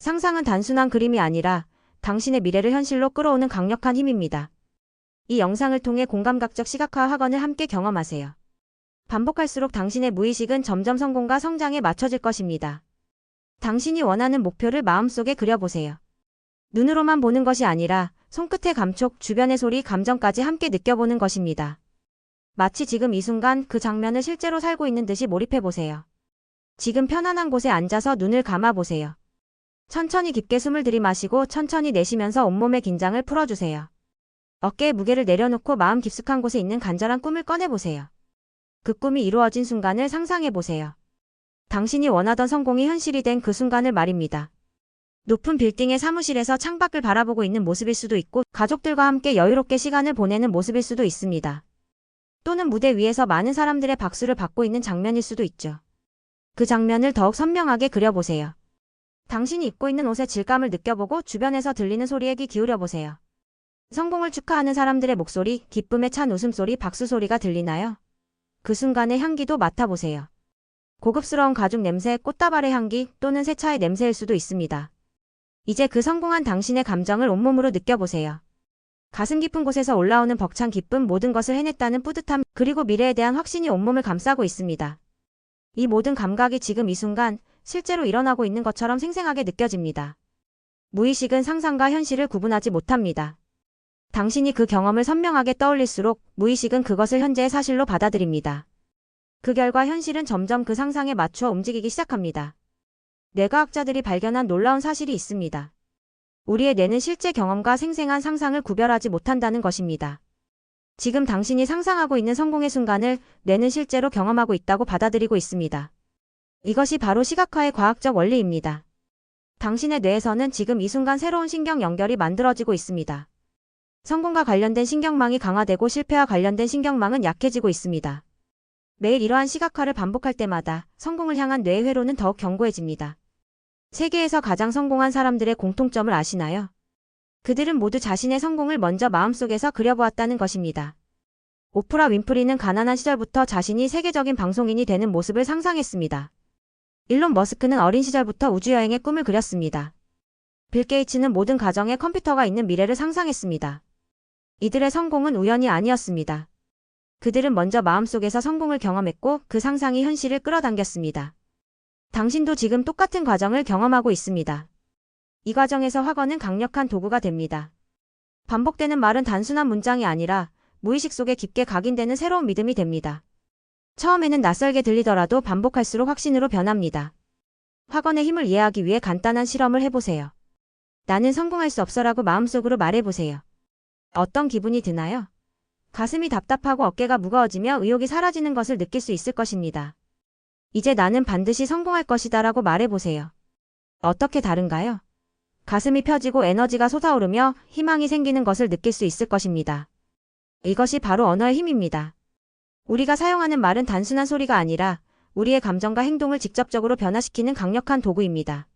상상은 단순한 그림이 아니라 당신의 미래를 현실로 끌어오는 강력한 힘입니다. 이 영상을 통해 공감각적 시각화와 확언을 함께 경험하세요. 반복할수록 당신의 무의식은 점점 성공과 성장에 맞춰질 것입니다. 당신이 원하는 목표를 마음속에 그려보세요. 눈으로만 보는 것이 아니라 손끝의 감촉, 주변의 소리, 감정까지 함께 느껴보는 것입니다. 마치 지금 이 순간 그 장면을 실제로 살고 있는 듯이 몰입해보세요. 지금 편안한 곳에 앉아서 눈을 감아보세요. 천천히 깊게 숨을 들이마시고 천천히 내쉬면서 온몸의 긴장을 풀어주세요. 어깨에 무게를 내려놓고 마음 깊숙한 곳에 있는 간절한 꿈을 꺼내보세요. 그 꿈이 이루어진 순간을 상상해보세요. 당신이 원하던 성공이 현실이 된 그 순간을 말입니다. 높은 빌딩의 사무실에서 창밖을 바라보고 있는 모습일 수도 있고 가족들과 함께 여유롭게 시간을 보내는 모습일 수도 있습니다. 또는 무대 위에서 많은 사람들의 박수를 받고 있는 장면일 수도 있죠. 그 장면을 더욱 선명하게 그려보세요. 당신이 입고 있는 옷의 질감을 느껴보고 주변에서 들리는 소리에 귀 기울여보세요. 성공을 축하하는 사람들의 목소리, 기쁨에 찬 웃음소리, 박수소리가 들리나요? 그 순간의 향기도 맡아보세요. 고급스러운 가죽 냄새, 꽃다발의 향기 또는 새 차의 냄새일 수도 있습니다. 이제 그 성공한 당신의 감정을 온몸으로 느껴보세요. 가슴 깊은 곳에서 올라오는 벅찬 기쁨, 모든 것을 해냈다는 뿌듯함, 그리고 미래에 대한 확신이 온몸을 감싸고 있습니다. 이 모든 감각이 지금 이 순간 실제로 일어나고 있는 것처럼 생생하게 느껴집니다. 무의식은 상상과 현실을 구분하지 못합니다. 당신이 그 경험을 선명하게 떠올릴수록 무의식은 그것을 현재의 사실로 받아들입니다. 그 결과 현실은 점점 그 상상에 맞추어 움직이기 시작합니다. 뇌과학자들이 발견한 놀라운 사실이 있습니다. 우리의 뇌는 실제 경험과 생생한 상상을 구별하지 못한다는 것입니다. 지금 당신이 상상하고 있는 성공의 순간을 뇌는 실제로 경험하고 있다고 받아들이고 있습니다. 이것이 바로 시각화의 과학적 원리입니다. 당신의 뇌에서는 지금 이 순간 새로운 신경 연결이 만들어지고 있습니다. 성공과 관련된 신경망이 강화되고 실패와 관련된 신경망은 약해지고 있습니다. 매일 이러한 시각화를 반복할 때마다 성공을 향한 뇌의 회로는 더욱 견고해집니다. 세계에서 가장 성공한 사람들의 공통점을 아시나요? 그들은 모두 자신의 성공을 먼저 마음속에서 그려보았다는 것입니다. 오프라 윈프리는 가난한 시절부터 자신이 세계적인 방송인이 되는 모습을 상상했습니다. 일론 머스크는 어린 시절부터 우주여행의 꿈을 그렸습니다. 빌 게이츠는 모든 가정에 컴퓨터가 있는 미래를 상상했습니다. 이들의 성공은 우연이 아니었습니다. 그들은 먼저 마음속에서 성공을 경험했고 그 상상이 현실을 끌어당겼습니다. 당신도 지금 똑같은 과정을 경험하고 있습니다. 이 과정에서 확언은 강력한 도구가 됩니다. 반복되는 말은 단순한 문장이 아니라 무의식 속에 깊게 각인되는 새로운 믿음이 됩니다. 처음에는 낯설게 들리더라도 반복할수록 확신으로 변합니다. 확언의 힘을 이해하기 위해 간단한 실험을 해보세요. 나는 성공할 수 없어라고 마음속으로 말해보세요. 어떤 기분이 드나요? 가슴이 답답하고 어깨가 무거워지며 의욕이 사라지는 것을 느낄 수 있을 것입니다. 이제 나는 반드시 성공할 것이다 라고 말해보세요. 어떻게 다른가요? 가슴이 펴지고 에너지가 솟아오르며 희망이 생기는 것을 느낄 수 있을 것입니다. 이것이 바로 언어의 힘입니다. 우리가 사용하는 말은 단순한 소리가 아니라 우리의 감정과 행동을 직접적으로 변화시키는 강력한 도구입니다.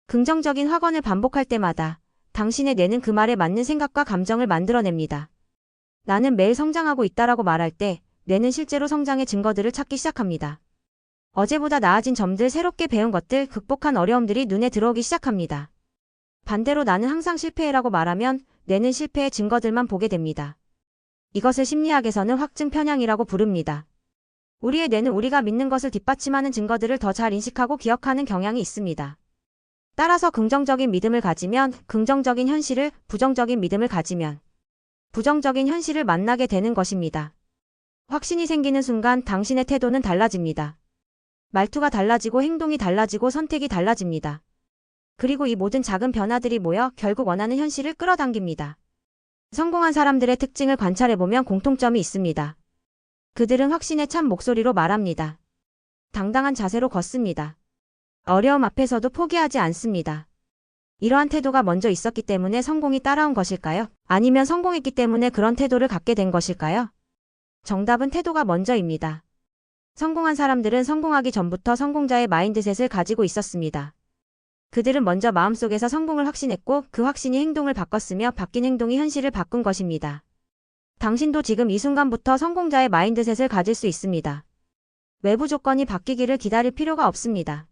긍정적인 확언을 반복할 때마다 당신의 뇌는 그 말에 맞는 생각과 감정을 만들어냅니다. 나는 매일 성장하고 있다라고 말할 때 뇌는 실제로 성장의 증거들을 찾기 시작합니다. 어제보다 나아진 점들, 새롭게 배운 것들, 극복한 어려움들이 눈에 들어오기 시작합니다. 반대로 나는 항상 실패해라고 말하면 뇌는 실패의 증거들만 보게 됩니다. 이것을 심리학에서는 확증 편향이라고 부릅니다. 우리의 뇌는 우리가 믿는 것을 뒷받침하는 증거들을 더 잘 인식하고 기억하는 경향이 있습니다. 따라서 긍정적인 믿음을 가지면 긍정적인 현실을, 부정적인 믿음을 가지면 부정적인 현실을 만나게 되는 것입니다. 확신이 생기는 순간 당신의 태도는 달라집니다. 말투가 달라지고 행동이 달라지고 선택이 달라집니다. 그리고 이 모든 작은 변화들이 모여 결국 원하는 현실을 끌어당깁니다. 성공한 사람들의 특징을 관찰해보면 공통점이 있습니다. 그들은 확신에 찬 목소리로 말합니다. 당당한 자세로 걷습니다. 어려움 앞에서도 포기하지 않습니다. 이러한 태도가 먼저 있었기 때문에 성공이 따라온 것일까요? 아니면 성공했기 때문에 그런 태도를 갖게 된 것일까요? 정답은 태도가 먼저입니다. 성공한 사람들은 성공하기 전부터 성공자의 마인드셋을 가지고 있었습니다. 그들은 먼저 마음속에서 성공을 확신했고 그 확신이 행동을 바꿨으며 바뀐 행동이 현실을 바꾼 것입니다. 당신도 지금 이 순간부터 성공자의 마인드셋을 가질 수 있습니다. 외부 조건이 바뀌기를 기다릴 필요가 없습니다.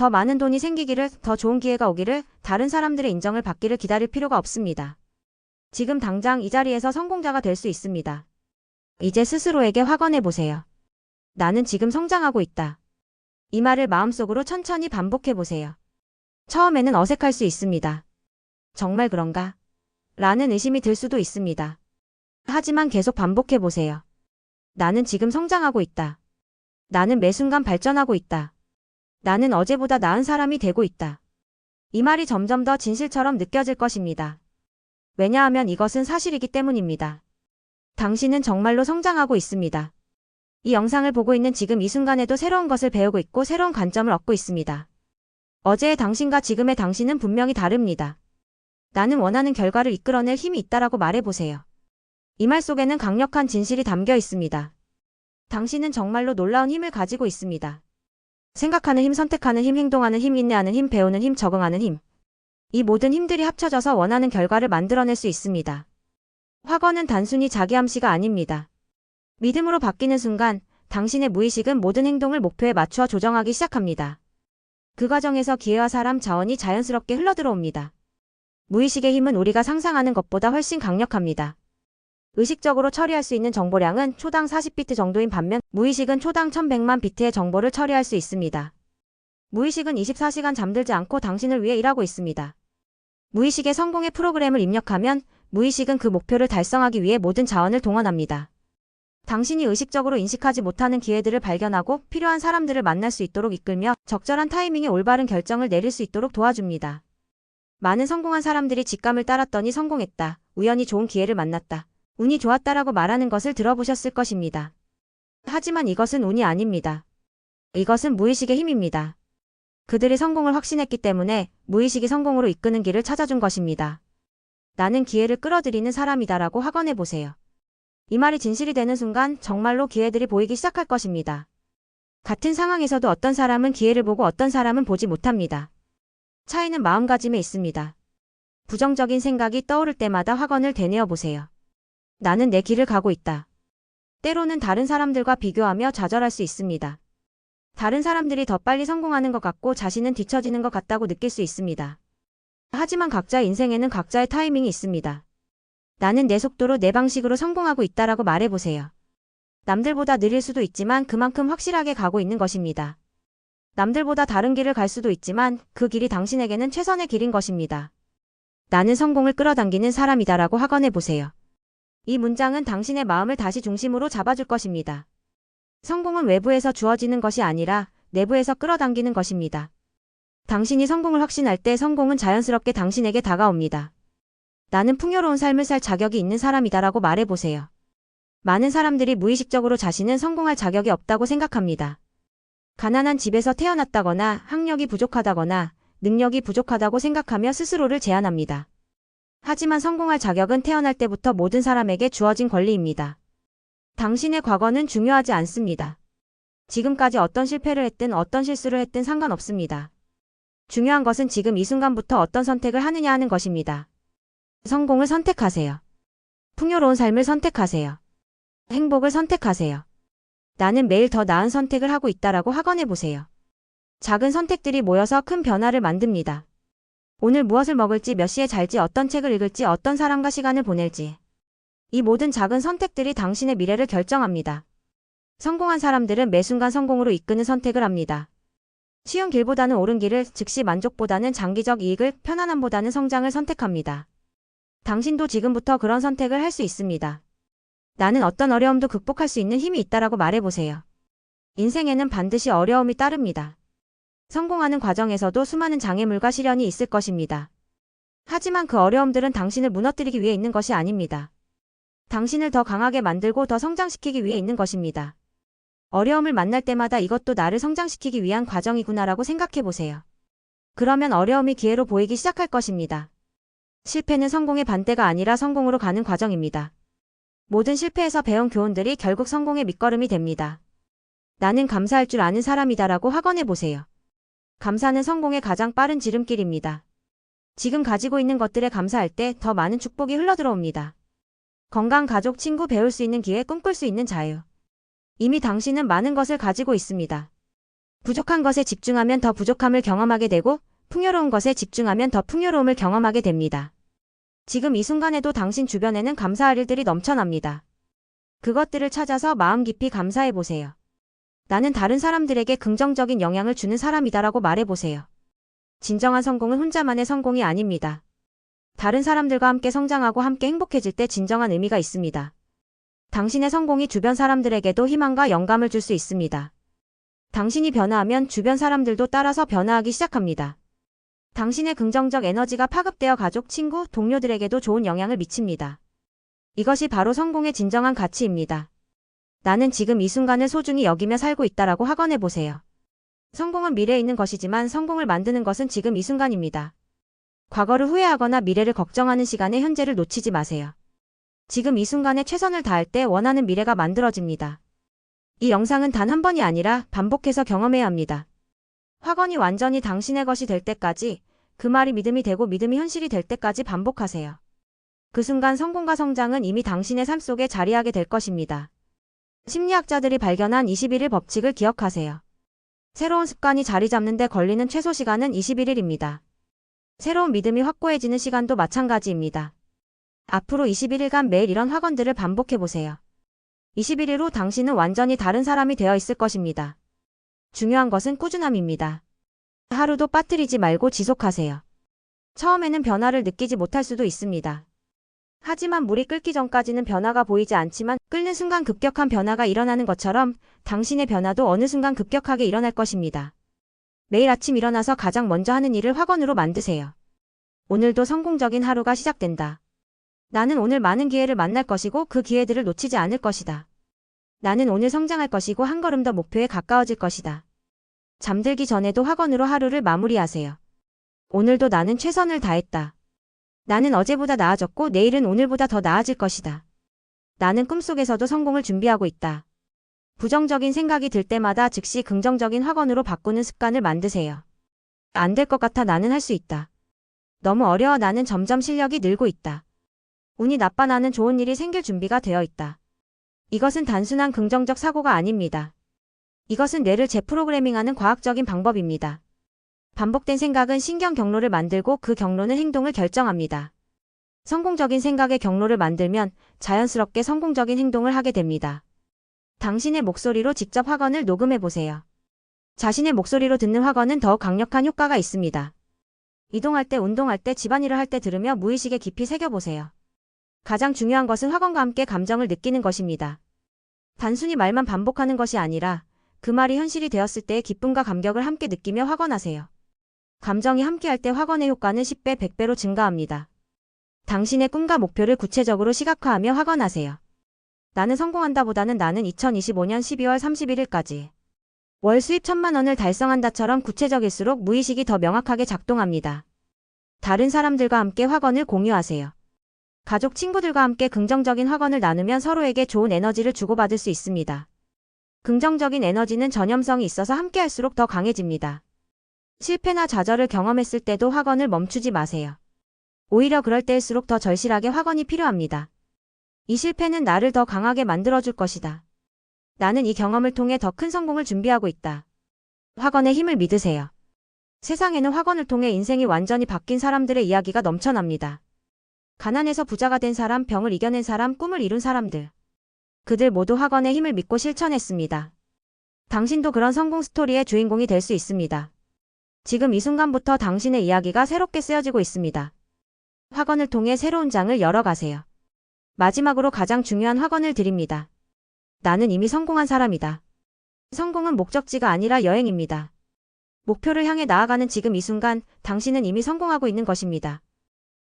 더 많은 돈이 생기기를, 더 좋은 기회가 오기를, 다른 사람들의 인정을 받기를 기다릴 필요가 없습니다. 지금 당장 이 자리에서 성공자가 될 수 있습니다. 이제 스스로에게 확언해 보세요. 나는 지금 성장하고 있다. 이 말을 마음속으로 천천히 반복해 보세요. 처음에는 어색할 수 있습니다. 정말 그런가? 라는 의심이 들 수도 있습니다. 하지만 계속 반복해 보세요. 나는 지금 성장하고 있다. 나는 매 순간 발전하고 있다. 나는 어제보다 나은 사람이 되고 있다. 이 말이 점점 더 진실처럼 느껴질 것입니다. 왜냐하면 이것은 사실이기 때문입니다. 당신은 정말로 성장하고 있습니다. 이 영상을 보고 있는 지금 이 순간에도 새로운 것을 배우고 있고 새로운 관점을 얻고 있습니다. 어제의 당신과 지금의 당신은 분명히 다릅니다. 나는 원하는 결과를 이끌어낼 힘이 있다라고 말해보세요. 이 말 속에는 강력한 진실이 담겨 있습니다. 당신은 정말로 놀라운 힘을 가지고 있습니다. 생각하는 힘, 선택하는 힘, 행동하는 힘, 인내하는 힘, 배우는 힘, 적응하는 힘. 이 모든 힘들이 합쳐져서 원하는 결과를 만들어낼 수 있습니다. 확언은 단순히 자기암시가 아닙니다. 믿음으로 바뀌는 순간 당신의 무의식은 모든 행동을 목표에 맞추어 조정하기 시작합니다. 그 과정에서 기회와 사람, 자원이 자연스럽게 흘러들어옵니다. 무의식의 힘은 우리가 상상하는 것보다 훨씬 강력합니다. 의식적으로 처리할 수 있는 정보량은 초당 40비트 정도인 반면 무의식은 초당 1100만 비트의 정보를 처리할 수 있습니다. 무의식은 24시간 잠들지 않고 당신을 위해 일하고 있습니다. 무의식에 성공의 프로그램을 입력하면 무의식은 그 목표를 달성하기 위해 모든 자원을 동원합니다. 당신이 의식적으로 인식하지 못하는 기회들을 발견하고 필요한 사람들을 만날 수 있도록 이끌며 적절한 타이밍에 올바른 결정을 내릴 수 있도록 도와줍니다. 많은 성공한 사람들이 직감을 따랐더니 성공했다. 우연히 좋은 기회를 만났다. 운이 좋았다라고 말하는 것을 들어보셨을 것입니다. 하지만 이것은 운이 아닙니다. 이것은 무의식의 힘입니다. 그들이 성공을 확신했기 때문에 무의식이 성공으로 이끄는 길을 찾아준 것입니다. 나는 기회를 끌어들이는 사람이다라고 확언해 보세요. 이 말이 진실이 되는 순간 정말로 기회들이 보이기 시작할 것입니다. 같은 상황에서도 어떤 사람은 기회를 보고 어떤 사람은 보지 못합니다. 차이는 마음가짐에 있습니다. 부정적인 생각이 떠오를 때마다 확언을 되뇌어 보세요. 나는 내 길을 가고 있다. 때로는 다른 사람들과 비교하며 좌절할 수 있습니다. 다른 사람들이 더 빨리 성공하는 것 같고 자신은 뒤처지는 것 같다고 느낄 수 있습니다. 하지만 각자의 인생에는 각자의 타이밍이 있습니다. 나는 내 속도로 내 방식으로 성공하고 있다라고 말해보세요. 남들보다 느릴 수도 있지만 그만큼 확실하게 가고 있는 것입니다. 남들보다 다른 길을 갈 수도 있지만 그 길이 당신에게는 최선의 길인 것입니다. 나는 성공을 끌어당기는 사람이다라고 확언해보세요. 이 문장은 당신의 마음을 다시 중심으로 잡아줄 것입니다. 성공은 외부에서 주어지는 것이 아니라 내부에서 끌어당기는 것입니다. 당신이 성공을 확신할 때 성공은 자연스럽게 당신에게 다가옵니다. 나는 풍요로운 삶을 살 자격이 있는 사람이다라고 말해보세요. 많은 사람들이 무의식적으로 자신은 성공할 자격이 없다고 생각합니다. 가난한 집에서 태어났다거나 학력이 부족하다거나 능력이 부족하다고 생각하며 스스로를 제한합니다. 하지만 성공할 자격은 태어날 때부터 모든 사람에게 주어진 권리입니다. 당신의 과거는 중요하지 않습니다. 지금까지 어떤 실패를 했든 어떤 실수를 했든 상관없습니다. 중요한 것은 지금 이 순간부터 어떤 선택을 하느냐 하는 것입니다. 성공을 선택하세요. 풍요로운 삶을 선택하세요. 행복을 선택하세요. 나는 매일 더 나은 선택을 하고 있다라고 확언해보세요. 작은 선택들이 모여서 큰 변화를 만듭니다. 오늘 무엇을 먹을지, 몇 시에 잘지, 어떤 책을 읽을지, 어떤 사람과 시간을 보낼지. 이 모든 작은 선택들이 당신의 미래를 결정합니다. 성공한 사람들은 매 순간 성공으로 이끄는 선택을 합니다. 쉬운 길보다는 옳은 길을, 즉시 만족보다는 장기적 이익을, 편안함보다는 성장을 선택합니다. 당신도 지금부터 그런 선택을 할 수 있습니다. 나는 어떤 어려움도 극복할 수 있는 힘이 있다라고 말해보세요. 인생에는 반드시 어려움이 따릅니다. 성공하는 과정에서도 수많은 장애물과 시련이 있을 것입니다. 하지만 그 어려움들은 당신을 무너뜨리기 위해 있는 것이 아닙니다. 당신을 더 강하게 만들고 더 성장시키기 위해 있는 것입니다. 어려움을 만날 때마다 이것도 나를 성장시키기 위한 과정이구나라고 생각해보세요. 그러면 어려움이 기회로 보이기 시작할 것입니다. 실패는 성공의 반대가 아니라 성공으로 가는 과정입니다. 모든 실패에서 배운 교훈들이 결국 성공의 밑거름이 됩니다. 나는 감사할 줄 아는 사람이다라고 확언해보세요. 감사는 성공의 가장 빠른 지름길입니다. 지금 가지고 있는 것들에 감사할 때 더 많은 축복이 흘러들어옵니다. 건강, 가족, 친구, 배울 수 있는 기회, 꿈꿀 수 있는 자유. 이미 당신은 많은 것을 가지고 있습니다. 부족한 것에 집중하면 더 부족함을 경험하게 되고 풍요로운 것에 집중하면 더 풍요로움을 경험하게 됩니다. 지금 이 순간에도 당신 주변에는 감사할 일들이 넘쳐납니다. 그것들을 찾아서 마음 깊이 감사해 보세요. 나는 다른 사람들에게 긍정적인 영향을 주는 사람이다라고 말해 보세요. 진정한 성공은 혼자만의 성공이 아닙니다. 다른 사람들과 함께 성장하고 함께 행복해질 때 진정한 의미가 있습니다. 당신의 성공이 주변 사람들에게도 희망과 영감을 줄 수 있습니다. 당신이 변화하면 주변 사람들도 따라서 변화하기 시작합니다. 당신의 긍정적 에너지가 파급되어 가족, 친구, 동료들에게도 좋은 영향을 미칩니다. 이것이 바로 성공의 진정한 가치입니다. 나는 지금 이 순간을 소중히 여기며 살고 있다라고 확언해 보세요. 성공은 미래에 있는 것이지만 성공을 만드는 것은 지금 이 순간입니다. 과거를 후회하거나 미래를 걱정하는 시간에 현재를 놓치지 마세요. 지금 이 순간에 최선을 다할 때 원하는 미래가 만들어집니다. 이 영상은 단 한 번이 아니라 반복해서 경험해야 합니다. 확언이 완전히 당신의 것이 될 때까지, 그 말이 믿음이 되고 믿음이 현실이 될 때까지 반복하세요. 그 순간 성공과 성장은 이미 당신의 삶 속에 자리하게 될 것입니다. 심리학자들이 발견한 21일 법칙을 기억하세요. 새로운 습관이 자리 잡는 데 걸리는 최소 시간은 21일입니다. 새로운 믿음이 확고해지는 시간도 마찬가지입니다. 앞으로 21일간 매일 이런 확언들을 반복해보세요. 21일 후 당신은 완전히 다른 사람이 되어 있을 것입니다. 중요한 것은 꾸준함입니다. 하루도 빠뜨리지 말고 지속하세요. 처음에는 변화를 느끼지 못할 수도 있습니다. 하지만 물이 끓기 전까지는 변화가 보이지 않지만 끓는 순간 급격한 변화가 일어나는 것처럼 당신의 변화도 어느 순간 급격하게 일어날 것입니다. 매일 아침 일어나서 가장 먼저 하는 일을 확언으로 만드세요. 오늘도 성공적인 하루가 시작된다. 나는 오늘 많은 기회를 만날 것이고 그 기회들을 놓치지 않을 것이다. 나는 오늘 성장할 것이고 한 걸음 더 목표에 가까워질 것이다. 잠들기 전에도 확언으로 하루를 마무리하세요. 오늘도 나는 최선을 다했다. 나는 어제보다 나아졌고 내일은 오늘보다 더 나아질 것이다. 나는 꿈속에서도 성공을 준비하고 있다. 부정적인 생각이 들 때마다 즉시 긍정적인 확언으로 바꾸는 습관을 만드세요. 안 될 것 같아 나는 할 수 있다. 너무 어려워 나는 점점 실력이 늘고 있다. 운이 나빠 나는 좋은 일이 생길 준비가 되어 있다. 이것은 단순한 긍정적 사고가 아닙니다. 이것은 뇌를 재프로그래밍하는 과학적인 방법입니다. 반복된 생각은 신경 경로를 만들고 그 경로는 행동을 결정합니다. 성공적인 생각의 경로를 만들면 자연스럽게 성공적인 행동을 하게 됩니다. 당신의 목소리로 직접 확언을 녹음해 보세요. 자신의 목소리로 듣는 확언은 더욱 강력한 효과가 있습니다. 이동할 때, 운동할 때, 집안일을 할 때 들으며 무의식에 깊이 새겨보세요. 가장 중요한 것은 확언과 함께 감정을 느끼는 것입니다. 단순히 말만 반복하는 것이 아니라 그 말이 현실이 되었을 때의 기쁨과 감격을 함께 느끼며 확언하세요. 감정이 함께할 때 확언의 효과는 10배, 100배로 증가합니다. 당신의 꿈과 목표를 구체적으로 시각화하며 확언하세요. 나는 성공한다 보다는 나는 2025년 12월 31일까지 월 수입 1,000만 원을 달성한다처럼 구체적일수록 무의식이 더 명확하게 작동합니다. 다른 사람들과 함께 확언을 공유하세요. 가족, 친구들과 함께 긍정적인 확언을 나누면 서로에게 좋은 에너지를 주고받을 수 있습니다. 긍정적인 에너지는 전염성이 있어서 함께할수록 더 강해집니다. 실패나 좌절을 경험했을 때도 확언을 멈추지 마세요. 오히려 그럴 때일수록 더 절실하게 확언이 필요합니다. 이 실패는 나를 더 강하게 만들어줄 것이다. 나는 이 경험을 통해 더 큰 성공을 준비하고 있다. 확언의 힘을 믿으세요. 세상에는 확언을 통해 인생이 완전히 바뀐 사람들의 이야기가 넘쳐납니다. 가난해서 부자가 된 사람, 병을 이겨낸 사람, 꿈을 이룬 사람들. 그들 모두 확언의 힘을 믿고 실천했습니다. 당신도 그런 성공 스토리의 주인공이 될 수 있습니다. 지금 이 순간부터 당신의 이야기가 새롭게 쓰여지고 있습니다. 확언을 통해 새로운 장을 열어가세요. 마지막으로 가장 중요한 확언을 드립니다. 나는 이미 성공한 사람이다. 성공은 목적지가 아니라 여행입니다. 목표를 향해 나아가는 지금 이 순간, 당신은 이미 성공하고 있는 것입니다.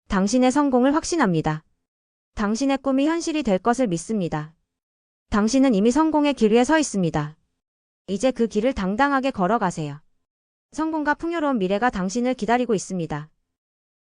당신의 성공을 확신합니다. 당신의 꿈이 현실이 될 것을 믿습니다. 당신은 이미 성공의 길 위에 서 있습니다. 이제 그 길을 당당하게 걸어가세요. 성공과 풍요로운 미래가 당신을 기다리고 있습니다.